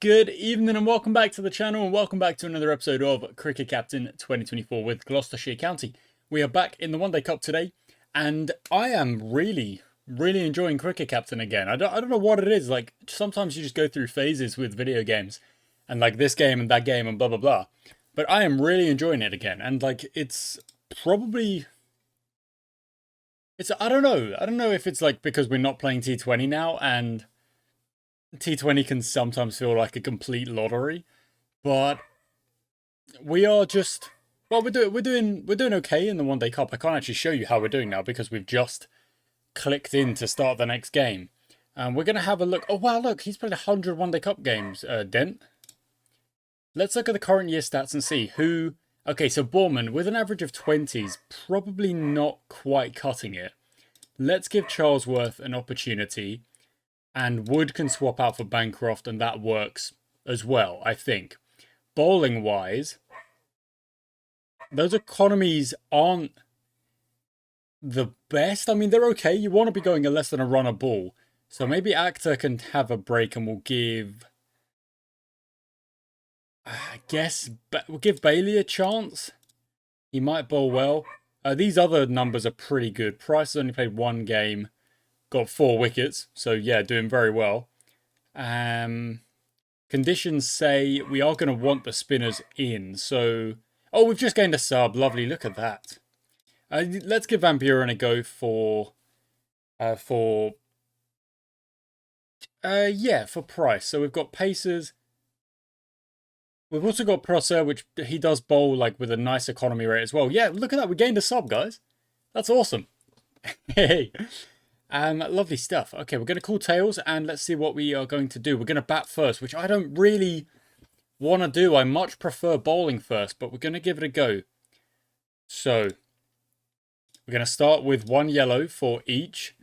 Good evening and welcome back to the channel and welcome back to another episode of Cricket Captain 2024 with Gloucestershire County. We are back in the One Day Cup today and I am really enjoying Cricket Captain again. I don't know what it is, like sometimes you just go through phases with video games and like this game and that game and blah blah blah. But I am really enjoying it again and like it's probably... I don't know if it's like because we're not playing T20 now and T20 can sometimes feel like a complete lottery, but we are just, well, we're doing okay in the One Day Cup. I can't actually show you how we're doing now because we've just clicked in to start the next game. And we're gonna have a look. Oh wow, look, he's played 100 One Day Cup games, Dent. Let's look at the current year stats and see who. Okay, so Borman with an average of 20s, probably not quite cutting it. Let's give Charlesworth an opportunity. And Wood can swap out for Bancroft, and that works as well, I think. Bowling-wise, those economies aren't the best. I mean, they're okay. You want to be going a less than a run a ball. So maybe Actor can have a break, and we'll give... I guess we'll give Bailey a chance. He might bowl well. These other numbers are pretty good. Price has only played one game. Got 4 wickets, so yeah, doing very well. Conditions say we are going to want the spinners in, so... Oh, we've just gained a sub. Lovely, look at that. Let's give Van Buren a go for Price. So we've got Pacers. We've also got Prosser, which he does bowl like with a nice economy rate as well. Yeah, look at that. We gained a sub, guys. That's awesome. Hey. Lovely stuff. Okay, we're going to call tails and let's see what we are going to do. We're going to bat first, which I don't really want to do. I much prefer bowling first, but we're going to give it a go. So, we're going to start with 1 yellow for each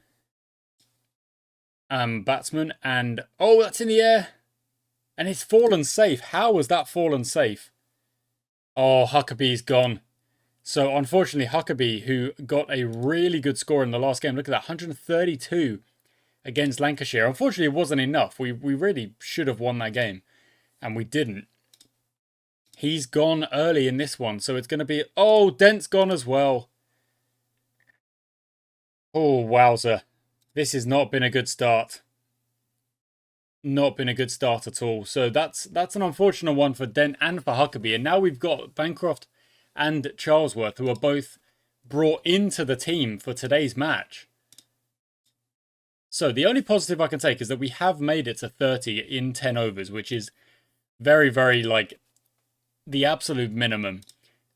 batsman. And, oh, that's in the air. And it's fallen safe. How was that fallen safe? Oh, Huckabee's gone. So, unfortunately, Huckabee, who got a really good score in the last game, look at that, 132 against Lancashire. Unfortunately, it wasn't enough. We really should have won that game, and we didn't. He's gone early in this one, so it's going to be... Oh, Dent's gone as well. Oh, wowzer. This has not been a good start. Not been a good start at all. So, that's an unfortunate one for Dent and for Huckabee. And now we've got Bancroft and Charlesworth, who are both brought into the team for today's match. So the only positive I can take is that we have made it to 30 in 10 overs, which is very, very, like, the absolute minimum.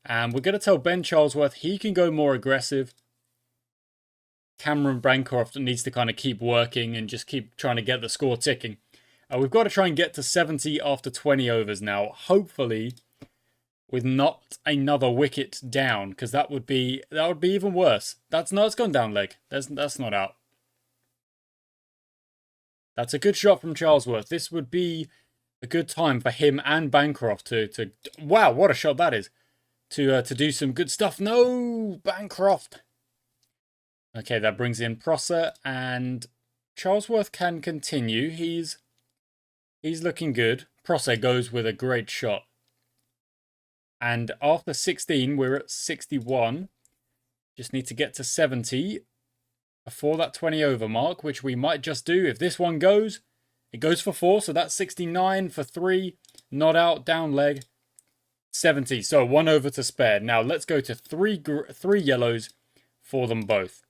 And we're going to tell Ben Charlesworth he can go more aggressive. Cameron Bancroft needs to kind of keep working and just keep trying to get the score ticking. We've got to try and get to 70 after 20 overs now. Hopefully with not another wicket down, because that would be even worse. It's gone down leg. That's not out. That's a good shot from Charlesworth. This would be a good time for him and Bancroft to wow, what a shot that is. To do some good stuff. No, Bancroft. Okay, that brings in Prosser and Charlesworth can continue. He's looking good. Prosser goes with a great shot. And after 16, we're at 61. Just need to get to 70 before that 20 over mark, which we might just do. If this one goes, it goes for 4. So that's 69 for 3. Not out, down leg. 70. So 1 over to spare. Now let's go to 3 yellows for them both.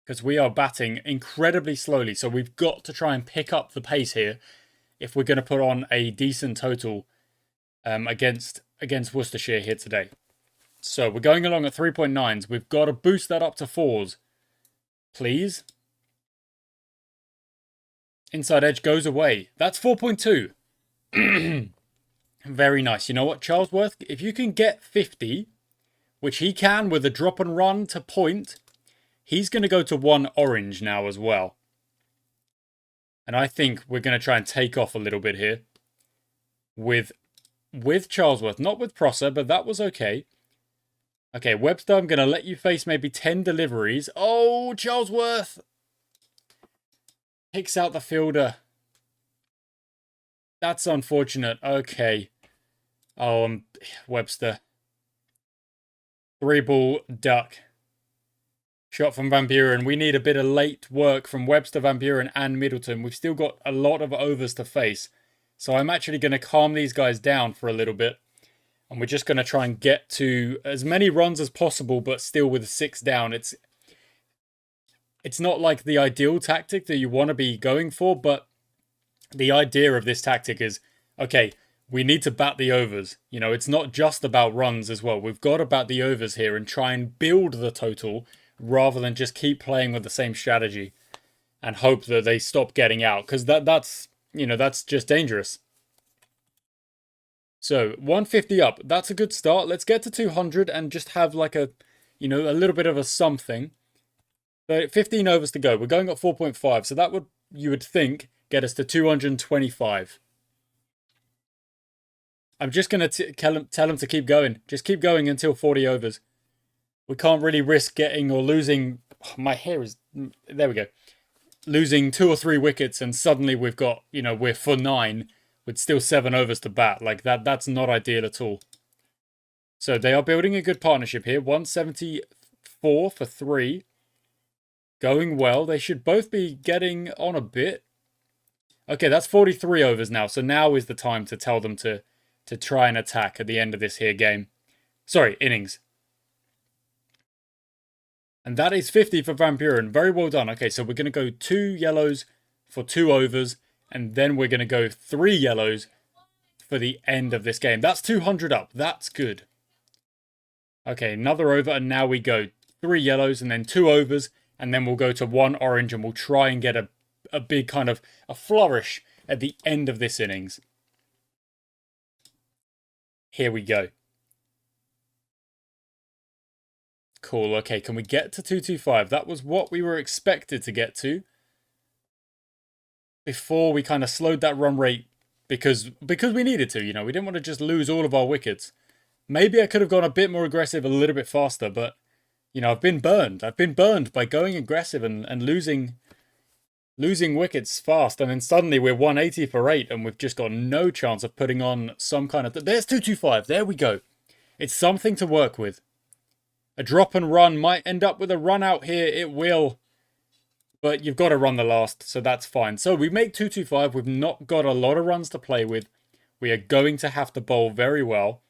Because we are batting incredibly slowly. So we've got to try and pick up the pace here if we're going to put on a decent total against Worcestershire here today. So we're going along at 3.9s. We've got to boost that up to 4s. Please. Inside edge goes away. That's 4.2. Very nice. You know what, Charlesworth? If you can get 50, which he can with a drop and run to point, he's going to go to 1 orange now as well. And I think we're going to try and take off a little bit here with Charlesworth, not with Prosser, but that was okay. Okay, Webster, I'm going to let you face maybe 10 deliveries. Oh, Charlesworth picks out the fielder. That's unfortunate. Okay. Oh, Webster. 3-ball duck. Shot from Van Buren. We need a bit of late work from Webster, Van Buren, and Middleton. We've still got a lot of overs to face. So I'm actually going to calm these guys down for a little bit. And we're just going to try and get to as many runs as possible, but still with 6 down. It's not like the ideal tactic that you want to be going for, but the idea of this tactic is, okay, we need to bat the overs. You know, it's not just about runs as well. We've got to bat the overs here and try and build the total rather than just keep playing with the same strategy and hope that they stop getting out, because that's just dangerous. So 150 up, that's a good start. Let's get to 200 and just have like a little bit of a something. So 15 overs to go. We're going at 4.5, so that would, you would think, get us to 225. I'm just going to tell him to keep going. Just keep going until 40 overs. We can't really risk getting or losing. Oh, my hair is... There we go. Losing 2 or 3 wickets and suddenly we've got, we're for 9 with still 7 overs to bat. Like that's not ideal at all. So they are building a good partnership here. 174 for 3. Going well. They should both be getting on a bit. Okay, that's 43 overs now. So now is the time to tell them to try and attack at the end of this here game. Sorry, innings. And that is 50 for Van Buren. Very well done. Okay, so we're going to go 2 yellows for 2 overs. And then we're going to go 3 yellows for the end of this game. That's 200 up. That's good. Okay, another over. And now we go 3 yellows and then 2 overs. And then we'll go to 1 orange. And we'll try and get a big kind of a flourish at the end of this innings. Here we go. Cool. Okay, can we get to 225? That was what we were expected to get to before we kind of slowed that run rate because we needed to. We didn't want to just lose all of our wickets. Maybe I could have gone a bit more aggressive a little bit faster, but I've been burned. I've been burned by going aggressive and losing wickets fast, and then suddenly we're 180 for 8 and we've just got no chance of putting on some kind of... There's 225. There we go. It's something to work with. A drop and run might end up with a run out here. It will. But you've got to run the last, so that's fine. So we make 225. We've not got a lot of runs to play with. We are going to have to bowl very well.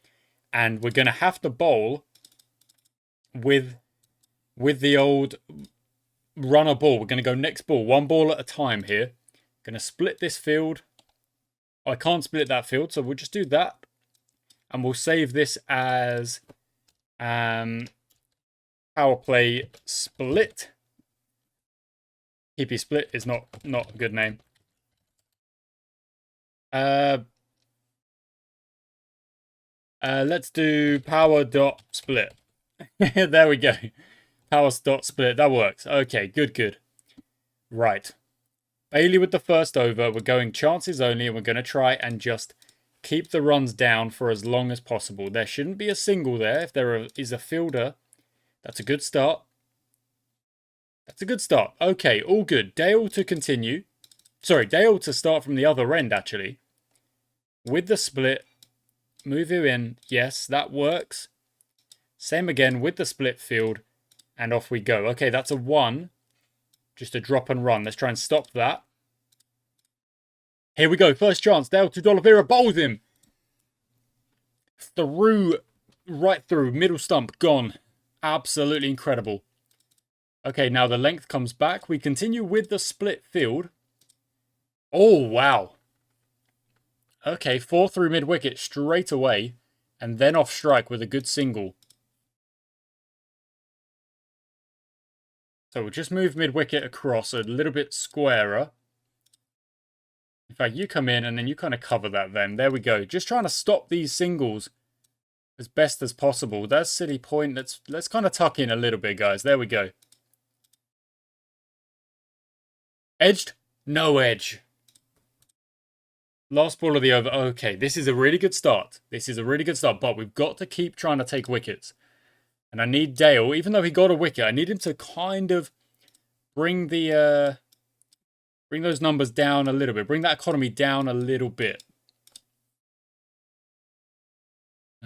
And we're going to have to bowl with the old runner ball. We're going to go next ball. 1 ball at a time here. Going to split this field. I can't split that field, so we'll just do that. And we'll save this as... power play split. PP split is not a good name. Let's do power dot split. There we go. Power dot split. That works. Okay, good. Right. Bailey with the first over. We're going chances only, and we're going to try and just keep the runs down for as long as possible. There shouldn't be a single there. If there is a fielder, that's a good start. That's a good start. Okay, all good. Dale to continue. Sorry, Dale to start from the other end, actually. With the split. Move you in. Yes, that works. Same again with the split field. And off we go. Okay, that's a 1. Just a drop and run. Let's try and stop that. Here we go. First chance. Dale to D'Oliveira. Bowls him. Right through. Middle stump. Gone. Absolutely incredible. Okay, now the length comes back. We continue with the split field. Oh, wow. Okay, 4 through mid-wicket straight away. And then off strike with a good single. So we'll just move mid-wicket across a little bit squarer. In fact, you come in and then you kind of cover that then. There we go. Just trying to stop these singles as best as possible. That's City Point. Let's kind of tuck in a little bit, guys. There we go. Edged? No edge. Last ball of the over. Okay, this is a really good start. But we've got to keep trying to take wickets. And I need Dale, even though he got a wicket, I need him to kind of bring those numbers down a little bit. Bring that economy down a little bit.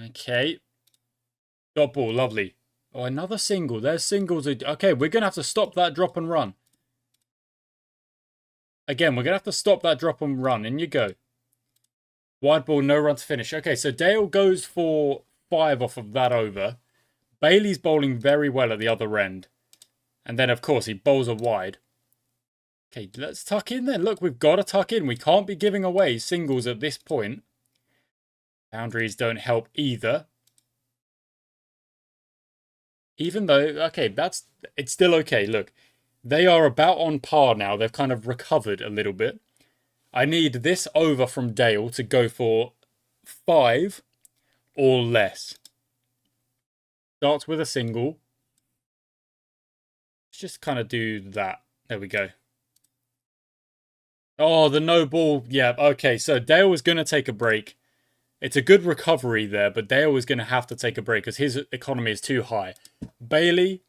Okay. Dot ball, lovely. Oh, another single. There's singles. Okay, we're going to have to stop that drop and run. Again, we're going to have to stop that drop and run. In you go. Wide ball, no run to finish. Okay, so Dale goes for 5 off of that over. Bailey's bowling very well at the other end. And then, of course, he bowls a wide. Okay, let's tuck in then. Look, we've got to tuck in. We can't be giving away singles at this point. Boundaries don't help either. Even though, okay, it's still okay. Look, they are about on par now. They've kind of recovered a little bit. I need this over from Dale to go for 5 or less. Starts with a single. Let's just kind of do that. There we go. Oh, the no ball. Yeah, okay. So Dale was going to take a break. It's a good recovery there, but Dale was going to have to take a break because his economy is too high. Bailey,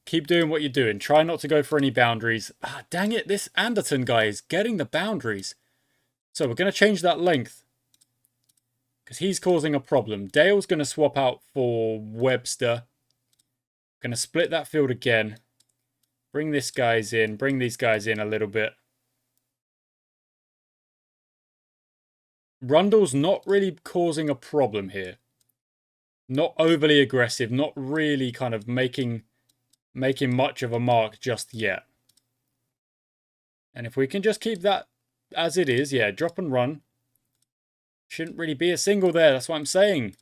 keep doing what you're doing. Try not to go for any boundaries. Ah, dang it. This Anderton guy is getting the boundaries. So we're going to change that length because he's causing a problem. Dale's going to swap out for Webster. Going to split that field again. Bring these guys in a little bit. Rundle's not really causing a problem here. Not overly aggressive, not really kind of making much of a mark just yet. And if we can just keep that as it is, yeah, drop and run. Shouldn't really be a single there, that's what I'm saying.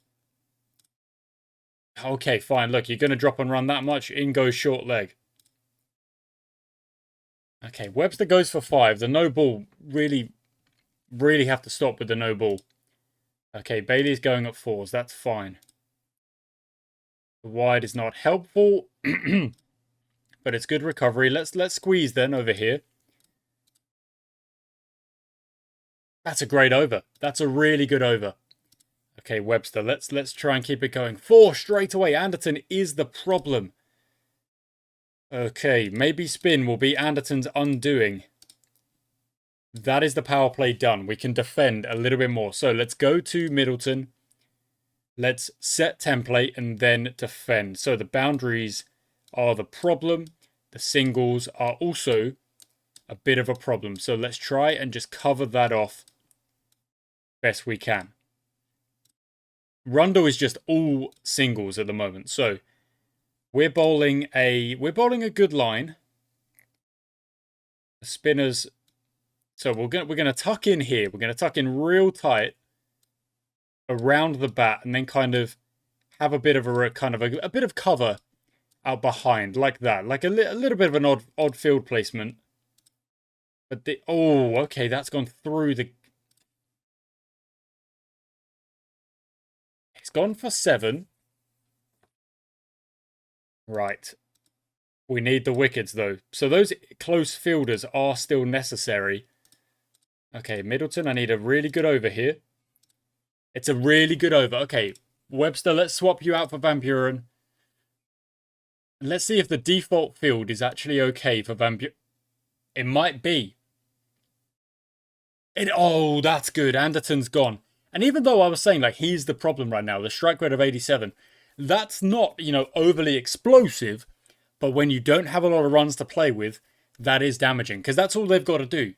Okay, fine, look, you're going to drop and run that much, in goes short leg. Okay, Webster goes for 5. The no ball, really have to stop with the no ball. Okay, Bailey's going at 4s, that's fine. The wide is not helpful, but it's good recovery. Let's squeeze then over here. That's a great over. That's a really good over. Okay, Webster, let's try and keep it going. 4 straight away. Anderton is the problem. Okay, maybe spin will be Anderton's undoing. That is the power play done. We can defend a little bit more. So let's go to Middleton. Let's set template and then defend. So the boundaries are the problem. The singles are also a bit of a problem. So let's try and just cover that off best we can. Rundle is just all singles at the moment. So we're bowling a good line. The spinners. So we're gonna tuck in here. We're gonna tuck in real tight around the bat, and then kind of have a bit of a bit of cover out behind like that, like a little bit of an odd field placement. But okay, that's gone through the. It's gone for 7. Right. We need the wickets though, so those close fielders are still necessary. Okay, Middleton, I need a really good over here. It's a really good over. Okay, Webster, let's swap you out for Van Buren. Let's see if the default field is actually okay for Van Buren. It might be. Oh, that's good. Anderton's gone. And even though I was saying, like, he's the problem right now, the strike rate of 87, that's not, overly explosive. But when you don't have a lot of runs to play with, that is damaging. Because that's all they've got to do.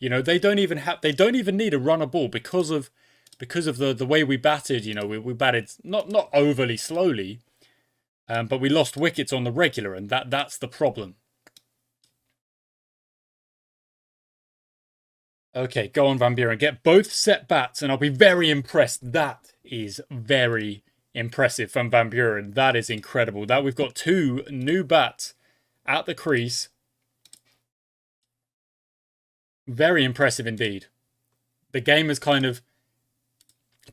They don't even need a runner ball because of the way we batted. We batted not overly slowly, but we lost wickets on the regular, and that's the problem. Okay, go on, Van Buren. Get both set bats, and I'll be very impressed. That is very impressive from Van Buren. That is incredible. That we've got 2 new bats at the crease. Very impressive indeed. The game is kind of.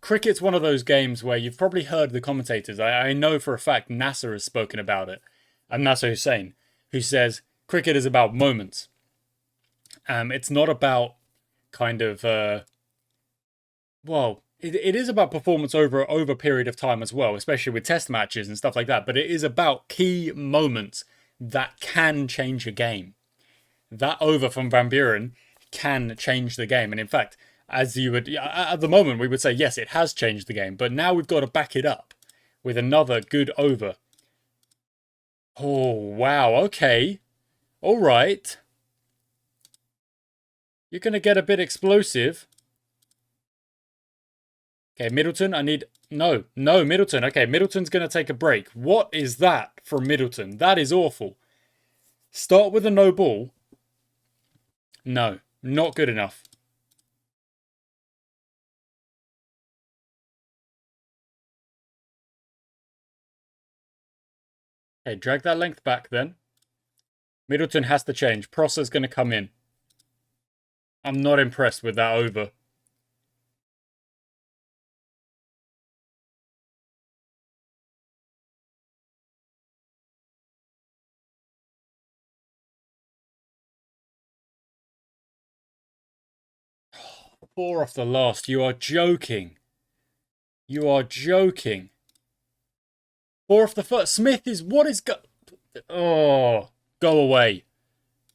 Cricket's one of those games where you've probably heard the commentators. I know for a fact Nasser has spoken about it. And Nasser Hussain, who says cricket is about moments. It's not about kind of. It is about performance over a period of time as well, especially with test matches and stuff like that. But it is about key moments that can change a game. That over from Van Buren can change the game. And in fact, As you would, at the moment, we would say, yes, it has changed the game. But now we've got to back it up with another good over. Oh, wow. Okay. All right. You're going to get a bit explosive. Okay, Middleton, I need... No, Middleton. Okay, Middleton's going to take a break. What is that from Middleton? That is awful. Start with a no ball. No, not good enough. Okay, drag that length back then. Middleton has to change. Prosser's going to come in. I'm not impressed with that over. Four off the last. You are joking. You are joking. Four off the first. Smith is... What is... Oh, go away.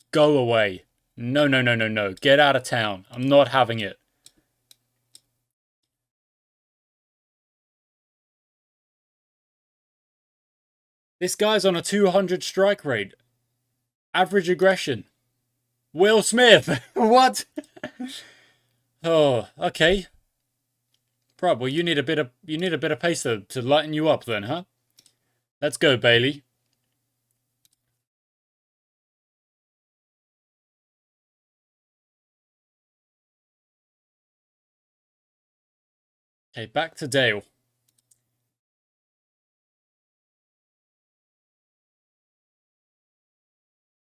Go away. No, no, no, no, no. Get out of town. I'm not having it. This guy's on a 200 strike rate. Average aggression. Will Smith. What? Oh, okay. Right, well, you need a bit of pace to lighten you up then, huh? Let's go, Bailey. Okay, back to Dale.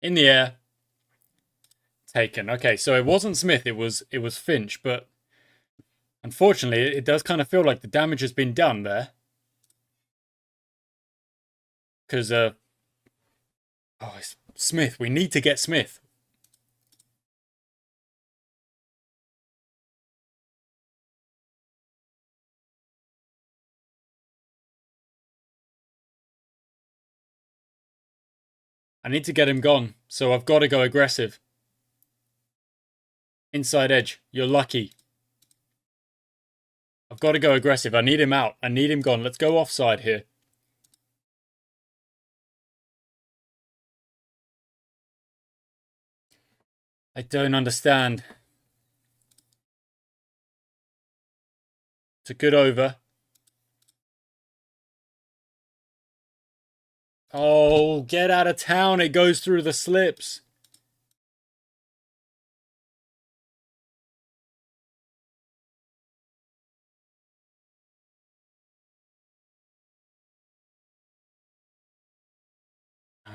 In the air. Taken. Okay, so it wasn't Smith, it was Finch, but unfortunately it does kind of feel like the damage has been done there. Because it's Smith. We need to get Smith. I need to get him gone, so I've got to go aggressive. Inside edge. You're lucky. I've got to go aggressive. I need him out. I need him gone. Let's go offside here. I don't understand. It's a good over. Oh, get out of town. It goes through the slips.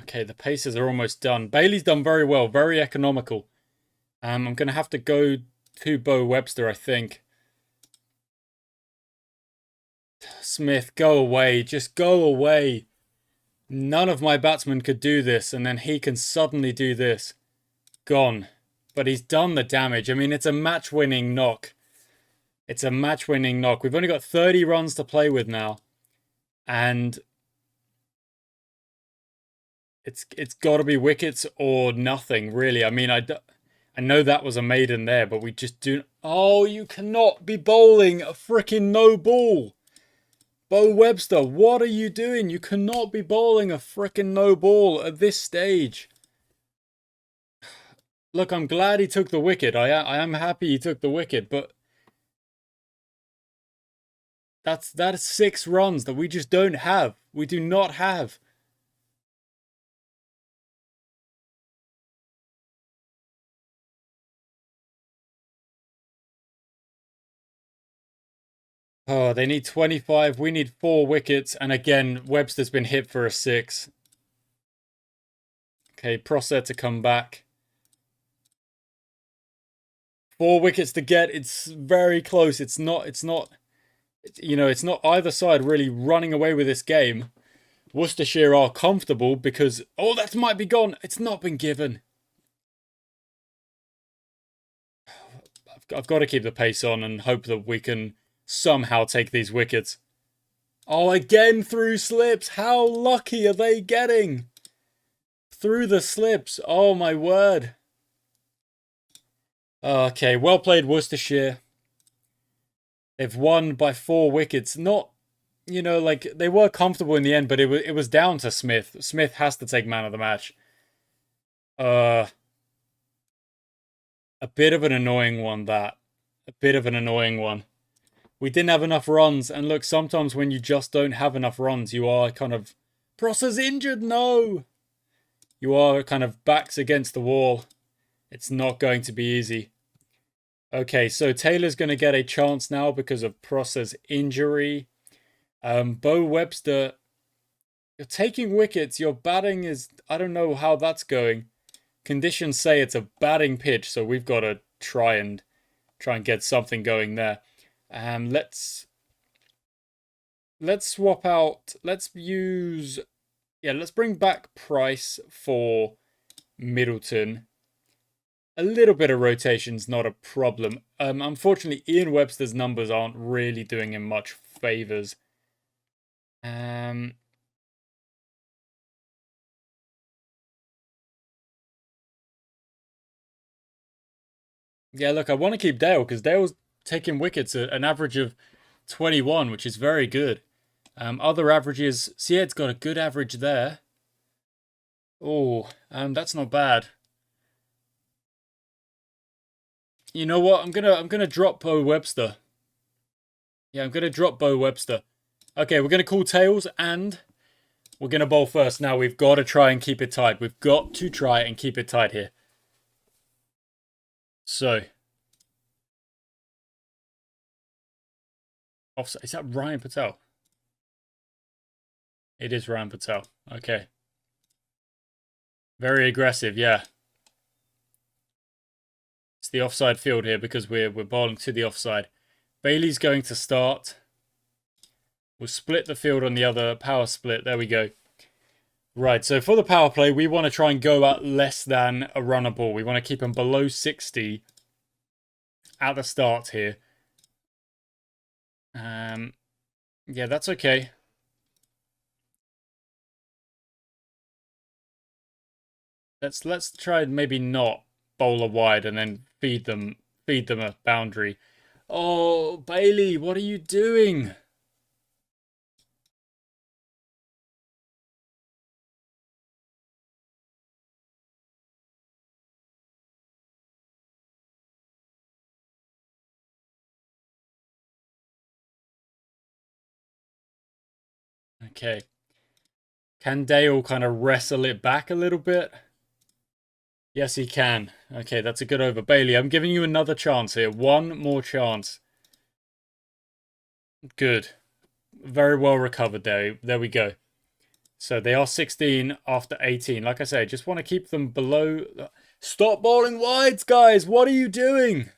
Okay, the paces are almost done. Bailey's done very well. Very economical. I'm going to have to go to Bo Webster, I think. Smith, go away. Just go away. None of my batsmen could do this, and then he can suddenly do this. Gone. But he's done the damage. I mean, it's a match-winning knock. It's a match-winning knock. We've only got 30 runs to play with now. And it's got to be wickets or nothing, really. I mean, I know that was a maiden there, but we just do... Oh, you cannot be bowling a freaking no ball. Bo Webster, what are you doing? You cannot be bowling a freaking no ball at this stage. Look, I'm glad he took the wicket. I am happy he took the wicket, but that is 6 runs that we just don't have. We do not have. Oh, they need 25. We need 4 wickets. And again, Webster's been hit for a 6. Okay, Prosser to come back. 4 wickets to get. It's very close. It's not, you know, it's not either side really running away with this game. Worcestershire are comfortable because, oh, that might be gone. It's not been given. I've got to keep the pace on and hope that we can somehow take these wickets. Oh, again through slips. How lucky are they getting? Through the slips. Oh, my word. Okay, well played, Worcestershire. They've won by 4 wickets. Not, you know, like, they were comfortable in the end, but it was down to Smith. Smith has to take man of the match. A bit of an annoying one, that. A bit of an annoying one. We didn't have enough runs, and look, sometimes when you just don't have enough runs, you are kind of... Prosser's injured, no! You are kind of backs against the wall. It's not going to be easy. Okay, so Taylor's going to get a chance now because of Prosser's injury. Bo Webster, you're taking wickets. Your batting is... I don't know how that's going. Conditions say it's a batting pitch, so we've got to try and get something going there. Let's swap out. Let's use... Yeah, let's bring back Price for Middleton. A little bit of rotation's not a problem. Unfortunately, Ian Webster's numbers aren't really doing him much favours. Yeah, look, I want to keep Dale because Dale's taking wickets at an average of 21, which is very good. Other averages, Sied's got a good average there. Oh, that's not bad. You know what? I'm gonna drop Bo Webster. Yeah, I'm gonna drop Bo Webster. Okay, we're gonna call tails and we're gonna bowl first. Now we've got to try and keep it tight. We've got to try and keep it tight here. So, offside. Is that Ryan Patel? It is Ryan Patel. Okay. Very aggressive, yeah. It's the offside field here because we're bowling to the offside. Bailey's going to start. We'll split the field on the other power split. There we go. Right, so for the power play, we want to try and go at less than a runner ball. We want to keep them below 60 at the start here. Yeah, that's okay. Let's try and maybe not bowl a wide and then feed them a boundary. Oh, Bailey, what are you doing? Okay. Can Dale kind of wrestle it back a little bit? Yes, he can. Okay, that's a good over. Bailey, I'm giving you another chance here. One more chance. Good. Very well recovered there. There we go. So they are 16 after 18. Like I say, just want to keep them below. Stop bowling wides, guys. What are you doing?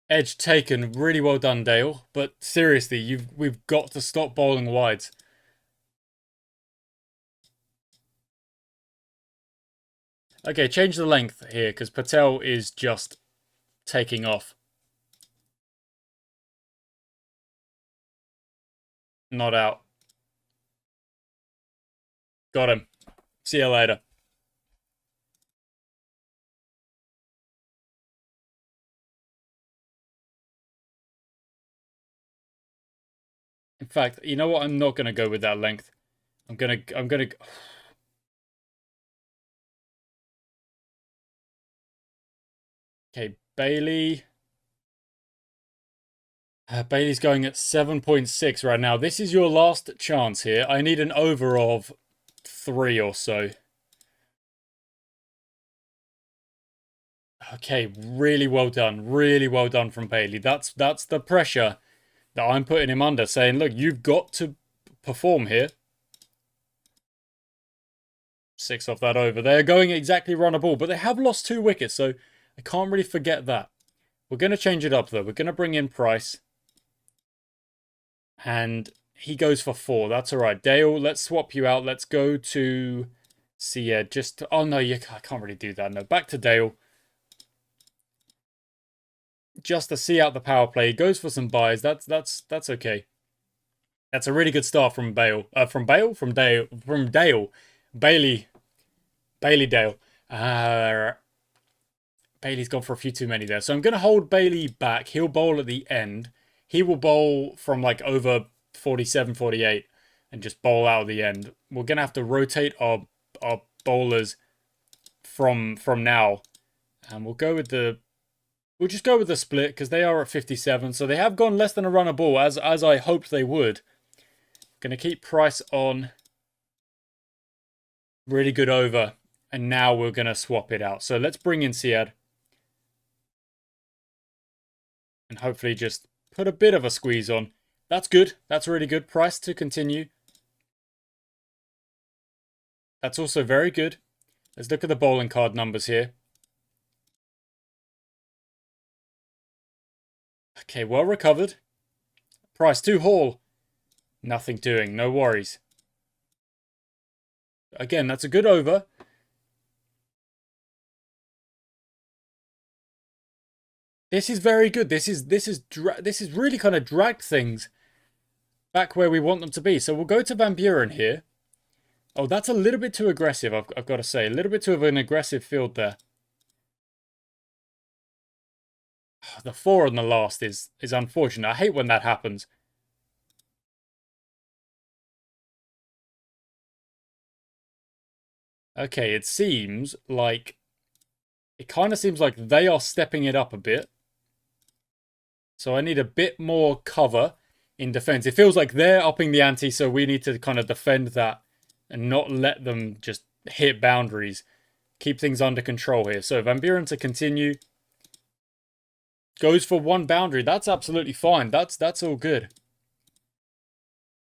Edge taken. Really well done, Dale. But seriously, we've got to stop bowling wides. Okay, change the length here because Patel is just taking off. Not out. Got him. See you later. In fact, you know what? I'm not going to go with that length. I'm going to... Okay, Bailey. Bailey's going at 7.6 right now. This is your last chance here. I need an over of 3 or so. Okay, really well done. Really well done from Bailey. That's the pressure that I'm putting him under, saying, look, you've got to perform here. 6 off that over. They're going exactly run a ball, but they have lost 2 wickets, so I can't really forget that. We're going to change it up, though. We're going to bring in Price. And he goes for 4. That's all right. Dale, let's swap you out. Let's go to... See, yeah, just... Oh, no, I can't really do that. No, back to Dale. Just to see out the power play. He goes for some buys. That's okay. That's a really good start from Bale. From Dale. Bailey Dale. Bailey's gone for a few too many there. So I'm going to hold Bailey back. He'll bowl at the end. He will bowl from like over 47, 48 and just bowl out at the end. We're going to have to rotate our bowlers from now. And we'll just go with the split because they are at 57. So they have gone less than a run a ball as I hoped they would. Going to keep Price on. Really good over. And now we're going to swap it out. So let's bring in Syed. And hopefully just put a bit of a squeeze on. That's good. That's really good. Price to continue. That's also very good. Let's look at the bowling card numbers here. Okay, well recovered. Price to Hall. Nothing doing. No worries. Again, that's a good over. This is very good. This is really kind of dragged things back where we want them to be. So we'll go to Van Buren here. Oh, that's a little bit too aggressive, I've got to say. A little bit too of an aggressive field there. The 4 on the last is unfortunate. I hate when that happens. Okay, it kind of seems like they are stepping it up a bit. So I need a bit more cover in defense. It feels like they're upping the ante, so we need to kind of defend that and not let them just hit boundaries. Keep things under control here. So Van Buren to continue. Goes for 1 boundary. That's absolutely fine. That's all good.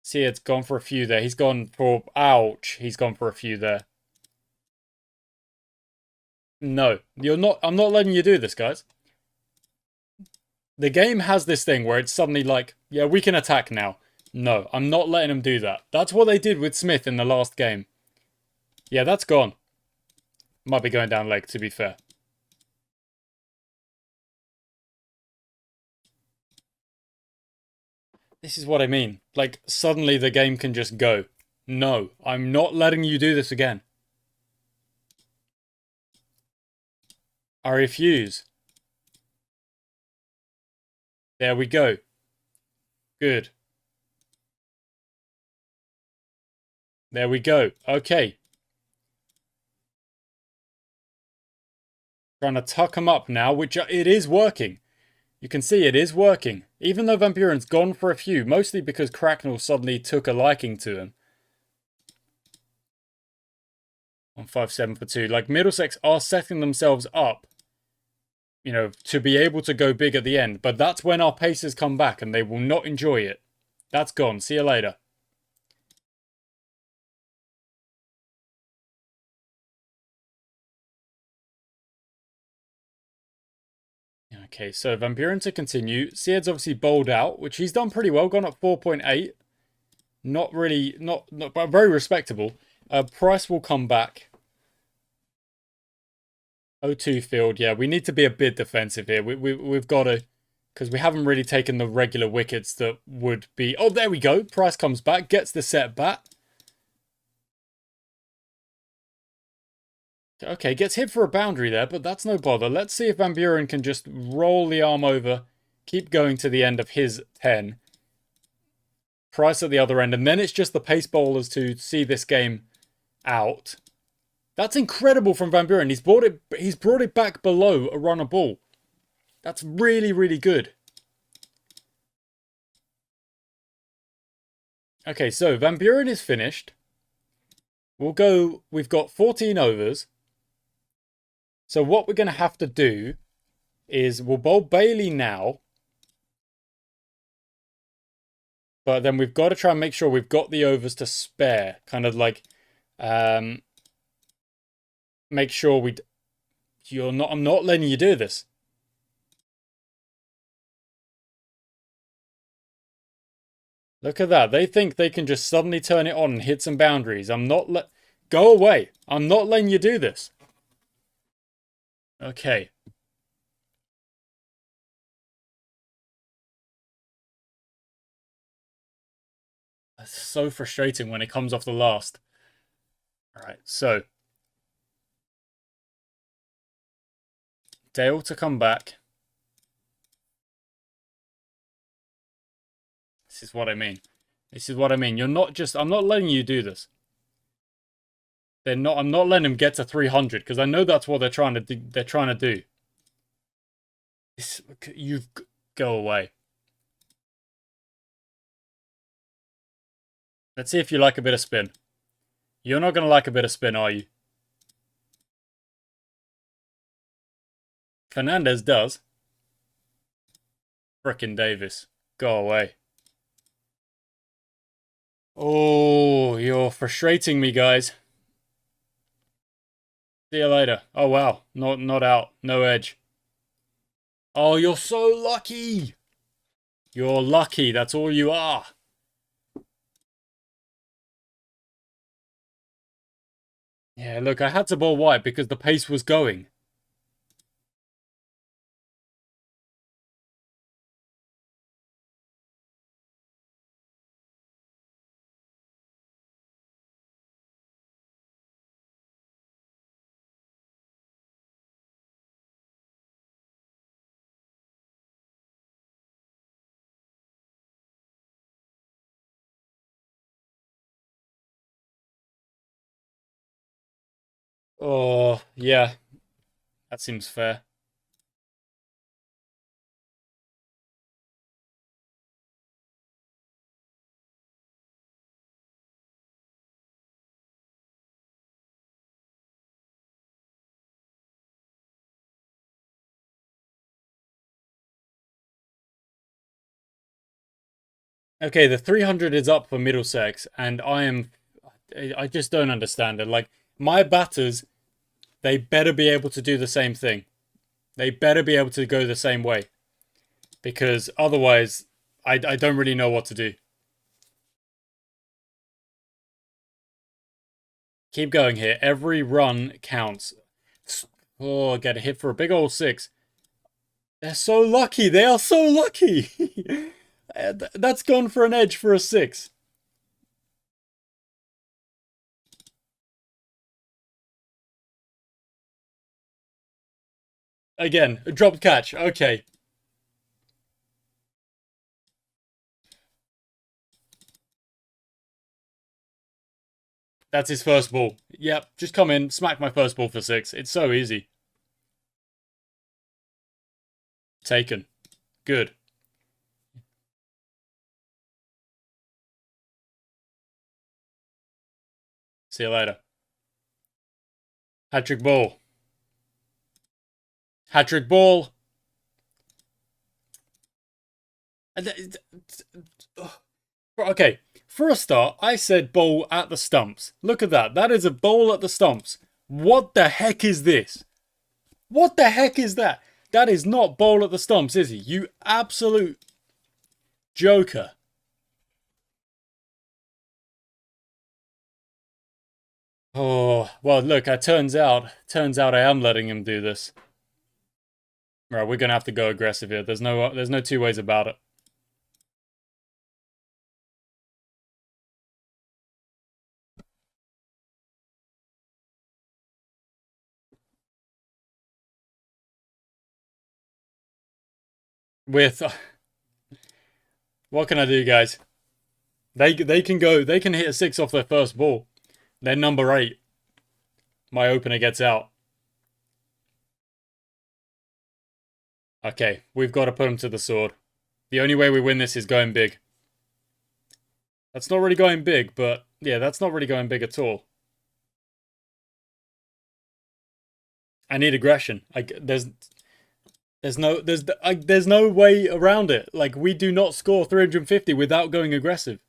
See, it's gone for a few there. He's gone for... Ouch. He's gone for a few there. No. I'm not letting you do this, guys. The game has this thing where it's suddenly like, yeah, we can attack now. No, I'm not letting them do that. That's what they did with Smith in the last game. Yeah, that's gone. Might be going down leg, to be fair. This is what I mean. Like, suddenly the game can just go. No, I'm not letting you do this again. I refuse. There we go. Good. There we go. Okay. Trying to tuck him up now, which it is working. You can see it is working. Even though Van Buren's gone for a few, mostly because Cracknell suddenly took a liking to him. On 5-7 for 2. Like, Middlesex are setting themselves up, you know, to be able to go big at the end. But that's when our pacers come back and they will not enjoy it. That's gone. See you later. Okay, so Van Buren to continue. Syed's obviously bowled out, which he's done pretty well. Gone up 4.8. Not really, but very respectable. Price will come back. 0-2 field. Yeah, we need to be a bit defensive here. We've got to, because we haven't really taken the regular wickets that would be... Oh, there we go. Price comes back, gets the set bat. Okay, gets hit for a boundary there, but that's no bother. Let's see if Van Buren can just roll the arm over, keep going to the end of his 10. Price at the other end, and then it's just the pace bowlers to see this game out. That's incredible from Van Buren. He's brought it back below a run a ball. That's really, really good. Okay, so Van Buren is finished. We've got 14 overs. So what we're going to have to do is we'll bowl Bailey now. But then we've got to try and make sure we've got the overs to spare. Kind of like, make sure I'm not letting you do this. Look at that. They think they can just suddenly turn it on and hit some boundaries. Go away. I'm not letting you do this. Okay. That's so frustrating when it comes off the last. All right, so Dale to come back. This is what I mean. This is what I mean. You're not just... I'm not letting you do this. I'm not letting him get to 300 because I know that's what they're trying to do. They're trying to do. Go away. Let's see if you like a bit of spin. You're not going to like a bit of spin, are you? Fernandez does. Frickin' Davis. Go away. Oh, you're frustrating me, guys. See you later. Oh, wow. Not out. No edge. Oh, you're so lucky. You're lucky. That's all you are. Yeah, look, I had to bowl white because the pace was going. Oh, yeah. That seems fair. Okay, the 300 is up for Middlesex, and I just don't understand it. Like, my batters, they better be able to do the same thing. They better be able to go the same way. Because otherwise, I don't really know what to do. Keep going here. Every run counts. Oh, get a hit for a big old 6. They're so lucky. They are so lucky. That's gone for an edge for a 6. Again, a dropped catch. Okay. That's his first ball. Yep, just come in, smack my first ball for 6. It's so easy. Taken. Good. See you later. Hat-trick ball. Hat-trick ball. Okay, for a start, I said bowl at the stumps. Look at that. That is a bowl at the stumps. What the heck is this? What the heck is that? That is not bowl at the stumps, is he? You absolute joker. Oh, well, look, it turns out I am letting him do this. Right, we're gonna have to go aggressive here. There's no two ways about it. With what can I do, guys? They can hit a 6 off their first ball. They're number 8. My opener gets out. Okay, we've got to put him to the sword. The only way we win this is going big. That's not really going big, but yeah, that's not really going big at all. I need aggression. There's no way around it. Like, we do not score 350 without going aggressive.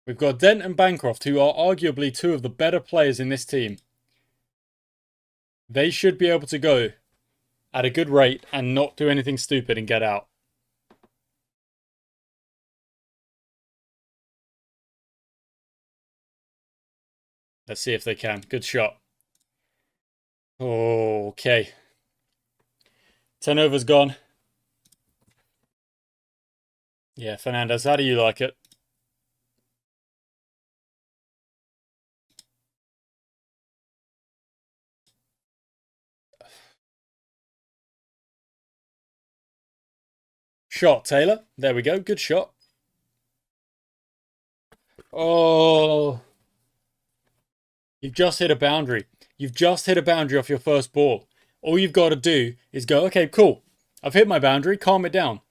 We've got Dent and Bancroft, who are arguably 2 of the better players in this team. They should be able to go at a good rate and not do anything stupid and get out. Let's see if they can. Good shot. Okay. 10 overs gone. Yeah, Fernandez, how do you like it? Shot, Taylor. There we go. Good shot. Oh, you've just hit a boundary. You've just hit a boundary off your first ball. All you've got to do is go, okay, cool. I've hit my boundary. Calm it down.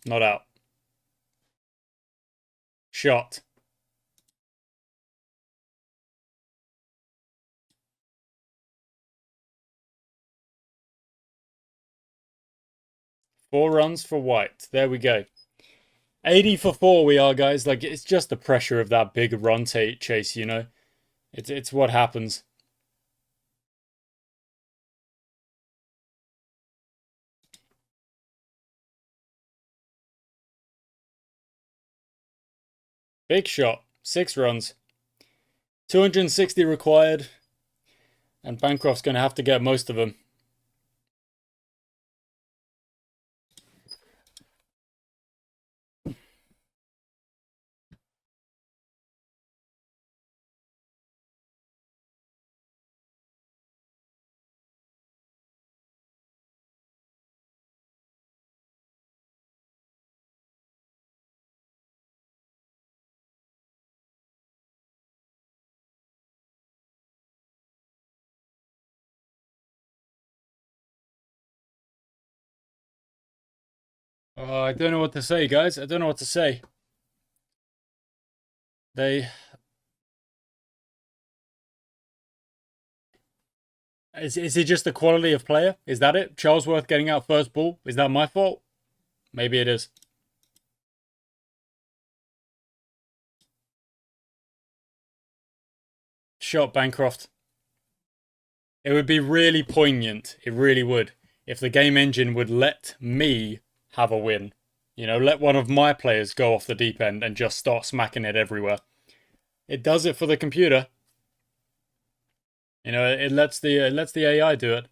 Not out. Shot. Four runs for White. There we go. 80 for 4 we are, guys. Like, it's just the pressure of that big run chase, you know? It's what happens. Big shot. 6 runs. 260 required. And Bancroft's going to have to get most of them. I don't know what to say, guys. I don't know what to say. They... Is it just the quality of player? Is that it? Charlesworth getting out first ball? Is that my fault? Maybe it is. Shot Bancroft. It would be really poignant. It really would. If the game engine would let me have a win. You know, let one of my players go off the deep end and just start smacking it everywhere. It does it for the computer. You know, it lets the AI do it.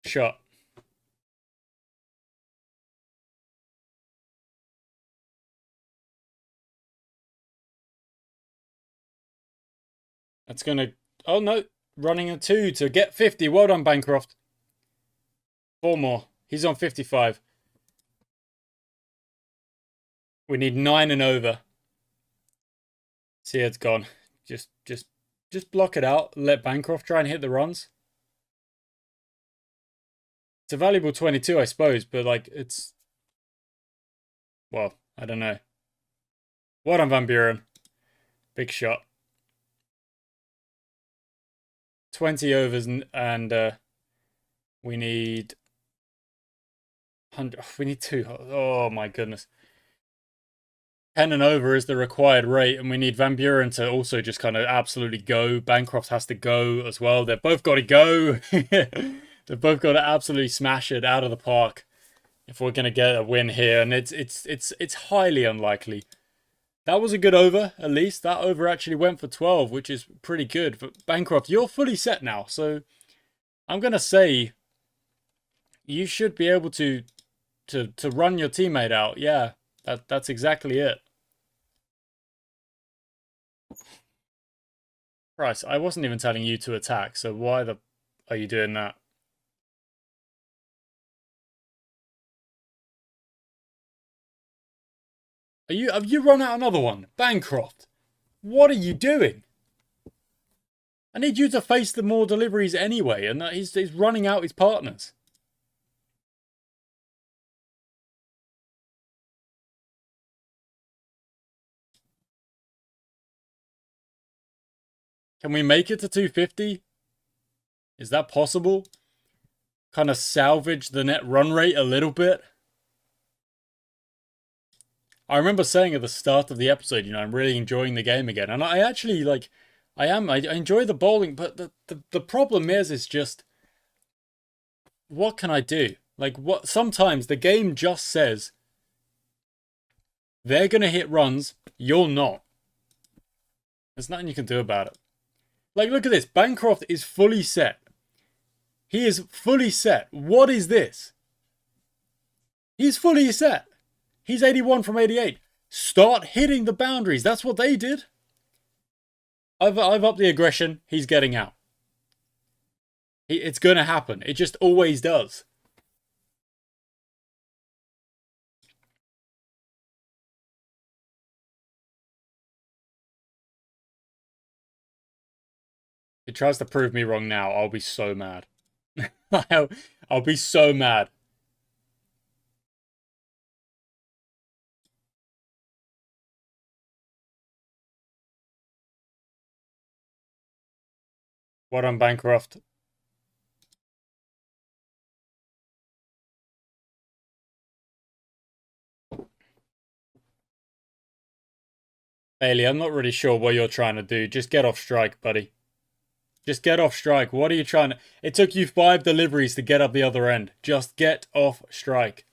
Shot. That's gonna... Oh no, running a 2 to get 50. Well done, Bancroft. 4 more. He's on 55. We need 9 and over. See, it's gone. Just block it out. Let Bancroft try and hit the runs. It's a valuable 22, I suppose, but like it's... Well, I don't know. Well done, Van Buren. Big shot. 20 overs and we need 100. We need 2. Oh my goodness. 10 and over is the required rate, and we need Van Buren to also just kind of absolutely go. Bancroft has to go as well. They've both got to go. They've both got to absolutely smash it out of the park if we're going to get a win here, and it's highly unlikely. That was a good over, at least. That over actually went for 12, which is pretty good. But Bancroft, you're fully set now, so I'm going to say you should be able to run your teammate out. Yeah, that's exactly it. Christ, I wasn't even telling you to attack, so why are you doing that? Have you run out another one? Bancroft, what are you doing? I need you to face the more deliveries anyway, and that he's running out his partners. Can we make it to 250? Is that possible? Kind of salvage the net run rate a little bit? I remember saying at the start of the episode, you know, I'm really enjoying the game again. And I actually, like, I enjoy the bowling, but the problem is just, what can I do? Like, what? Sometimes the game just says, they're going to hit runs, you're not. There's nothing you can do about it. Like, look at this. Bancroft is fully set. He is fully set. What is this? He's fully set. He's 81 from 88. Start hitting the boundaries. That's what they did. I've upped the aggression. He's getting out. It's going to happen. It just always does. It tries to prove me wrong now. I'll be so mad. I'll be so mad. What on Bancroft? Bailey, I'm not really sure what you're trying to do. Just get off strike, buddy. Just get off strike. What are you trying to... It took you 5 deliveries to get up the other end. Just get off strike.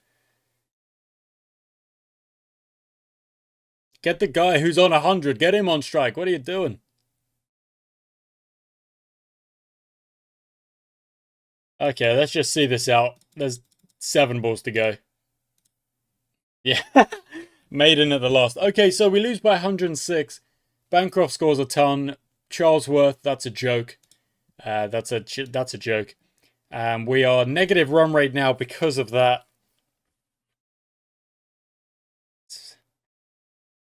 Get the guy who's on 100. Get him on strike. What are you doing? Okay, let's just see this out. There's 7 balls to go. Yeah. Maiden at the last. Okay, so we lose by 106. Bancroft scores a ton. Charlesworth, that's a joke. That's a joke. We are negative run rate now because of that.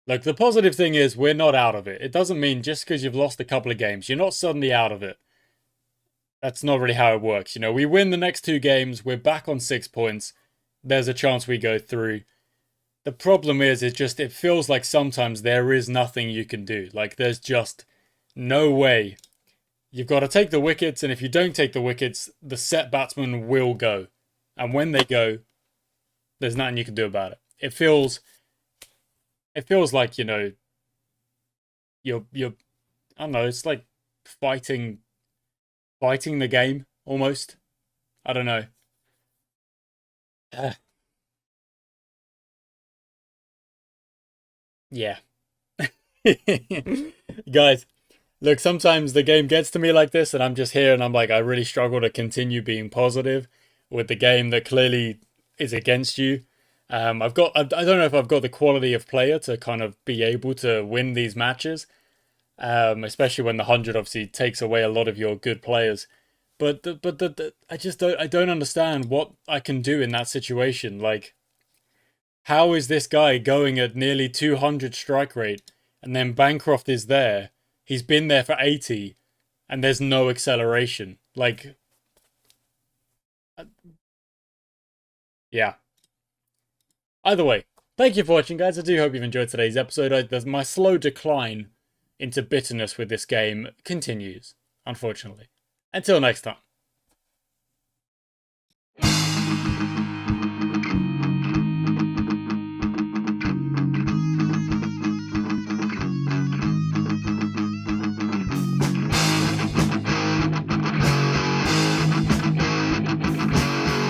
Look, the positive thing is we're not out of it. It doesn't mean just because you've lost a couple of games, you're not suddenly out of it. That's not really how it works. You know, we win the next 2 games, we're back on 6 points. There's a chance we go through. The problem is, it feels like sometimes there is nothing you can do. Like, there's just no way. You've got to take the wickets, and if you don't take the wickets, the set batsman will go. And when they go, there's nothing you can do about it. It feels like, you know, you're I don't know, it's like fighting the game almost. I don't know. Yeah. Guys, look, sometimes the game gets to me like this and I'm just here and I'm like, I really struggle to continue being positive with the game that clearly is against you. I don't know if I've got the quality of player to kind of be able to win these matches, especially when the 100 obviously takes away a lot of your good players. But I just don't understand what I can do in that situation. Like, how is this guy going at nearly 200 strike rate and then Bancroft is there? He's been there for 80 and there's no acceleration. Like, yeah. Either way, thank you for watching, guys. I do hope you've enjoyed today's episode. My slow decline into bitterness with this game continues, unfortunately. Until next time.